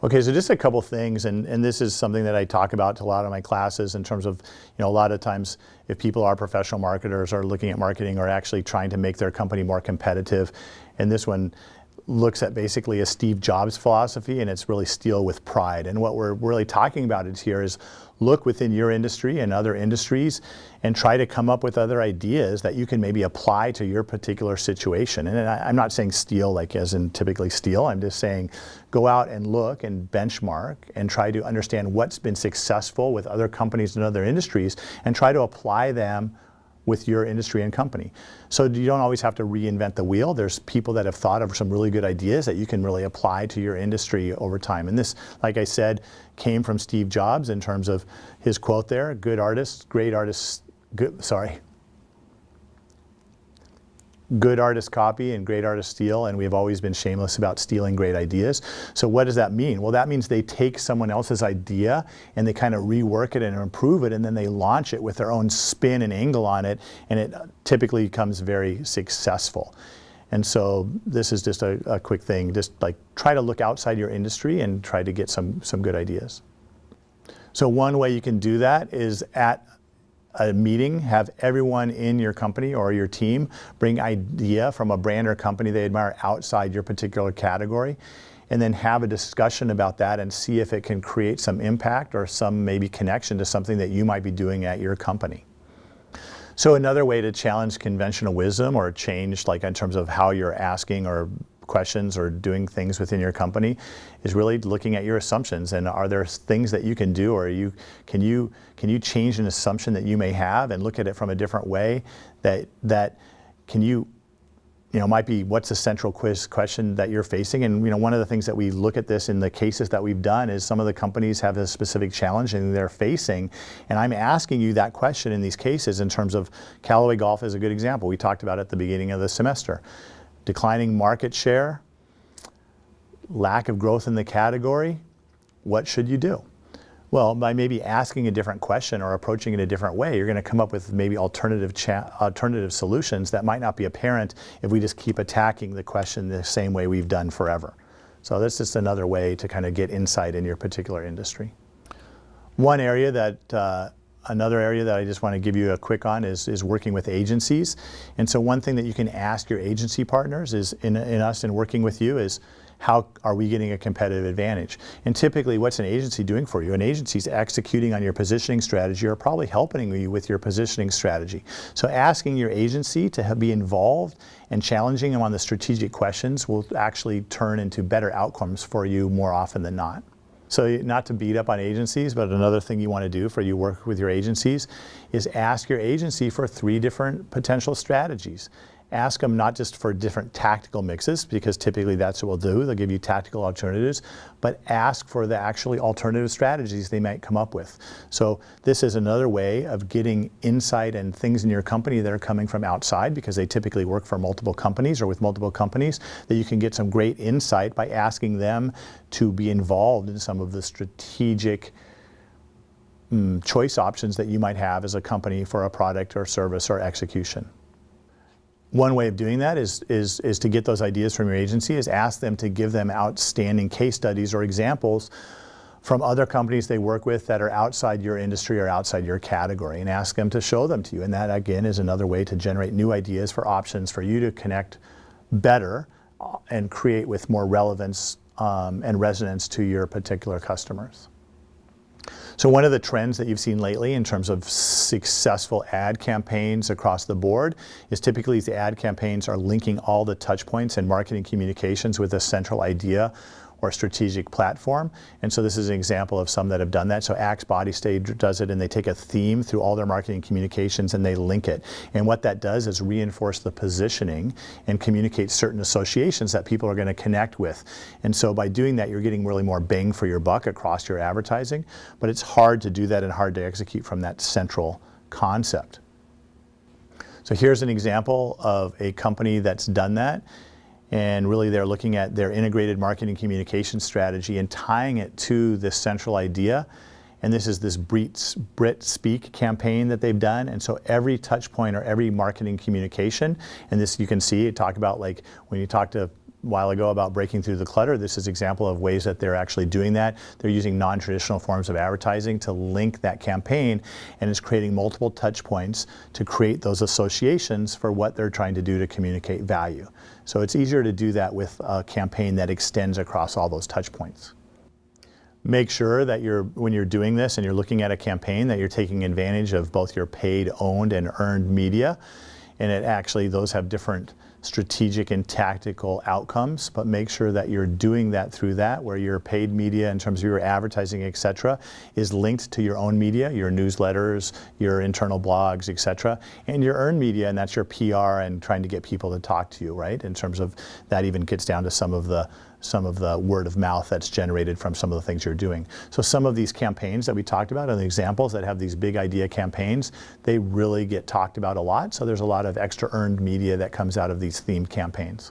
Okay, so just a couple things, and this is something that I talk about to a lot of my classes in terms of, a lot of times if people are professional marketers or looking at marketing or actually trying to make their company more competitive, and this one looks at basically a Steve Jobs philosophy, and it's really steal with pride. And what we're really talking about here is look within your industry and other industries and try to come up with other ideas that you can maybe apply to your particular situation. And I'm not saying steal like as in typically steal, I'm just saying go out and look and benchmark and try to understand what's been successful with other companies and other industries and try to apply them with your industry and company. So you don't always have to reinvent the wheel. There's people that have thought of some really good ideas that you can really apply to your industry over time. And this, like I said, came from Steve Jobs in terms of his quote there, good artists copy and great artists steal, and we've always been shameless about stealing great ideas. So what does that mean? Well, that means they take someone else's idea and they kind of rework it and improve it, and then they launch it with their own spin and angle on it, and it typically becomes very successful. And so this is just a quick thing, just like try to look outside your industry and try to get some good ideas. So one way you can do that is at a meeting, have everyone in your company or your team bring idea from a brand or company they admire outside your particular category, and then have a discussion about that and see if it can create some impact or some maybe connection to something that you might be doing at your company. So another way to challenge conventional wisdom or change like in terms of how you're asking or questions or doing things within your company is really looking at your assumptions, and are there things that you can do, or can you change an assumption that you may have and look at it from a different way that can you might be what's the central question that you're facing. And one of the things that we look at this in the cases that we've done is some of the companies have a specific challenge and they're facing, and I'm asking you that question in these cases in terms of Callaway Golf is a good example. We talked about it at the beginning of the semester. Declining market share, lack of growth in the category, what should you do? Well, by maybe asking a different question or approaching it a different way, you're going to come up with maybe alternative solutions that might not be apparent if we just keep attacking the question the same way we've done forever. So that's just another way to kind of get insight in your particular industry. Another area that I just want to give you a quick on is working with agencies. And so one thing that you can ask your agency partners is in working with you is, how are we getting a competitive advantage? And typically, what's an agency doing for you? An agency is executing on your positioning strategy or probably helping you with your positioning strategy. So asking your agency to be involved and challenging them on the strategic questions will actually turn into better outcomes for you more often than not. So not to beat up on agencies, but another thing you want to do for you work with your agencies is ask your agency for 3 different potential strategies. Ask them not just for different tactical mixes, because typically that's what we'll do. They'll give you tactical alternatives, but ask for the actually alternative strategies they might come up with. So this is another way of getting insight and things in your company that are coming from outside, because they typically work for multiple companies or with multiple companies, that you can get some great insight by asking them to be involved in some of the strategic choice options that you might have as a company for a product or service or execution. One way of doing that is to get those ideas from your agency, is ask them to give them outstanding case studies or examples from other companies they work with that are outside your industry or outside your category, and ask them to show them to you. And that again is another way to generate new ideas for options for you to connect better and create with more relevance and resonance to your particular customers. So one of the trends that you've seen lately in terms of successful ad campaigns across the board is typically the ad campaigns are linking all the touch points and marketing communications with a central idea or strategic platform. And so this is an example of some that have done that. So Axe Body Stay does it, and they take a theme through all their marketing communications and they link it. And what that does is reinforce the positioning and communicate certain associations that people are going to connect with. And so by doing that, you're getting really more bang for your buck across your advertising, but it's hard to do that and hard to execute from that central concept. So here's an example of a company that's done that. And really they're looking at their integrated marketing communication strategy and tying it to this central idea. And this is this Brit Speak campaign that they've done. And so every touch point or every marketing communication, and this you can see, talk about like when you talk to while ago about breaking through the clutter. This is an example of ways that they're actually doing that. They're using non-traditional forms of advertising to link that campaign, and it's creating multiple touch points to create those associations for what they're trying to do to communicate value. So it's easier to do that with a campaign that extends across all those touch points. Make sure that when you're doing this and you're looking at a campaign, that you're taking advantage of both your paid, owned, and earned media. And those have different strategic and tactical outcomes, but make sure that you're doing that through that, where your paid media in terms of your advertising, etc., is linked to your own media, your newsletters, your internal blogs, etc., and your earned media, and that's your PR and trying to get people to talk to you, right? In terms of that, even gets down to some of the word of mouth that's generated from some of the things you're doing. So some of these campaigns that we talked about and the examples that have these big idea campaigns, they really get talked about a lot. So there's a lot of extra earned media that comes out of these themed campaigns.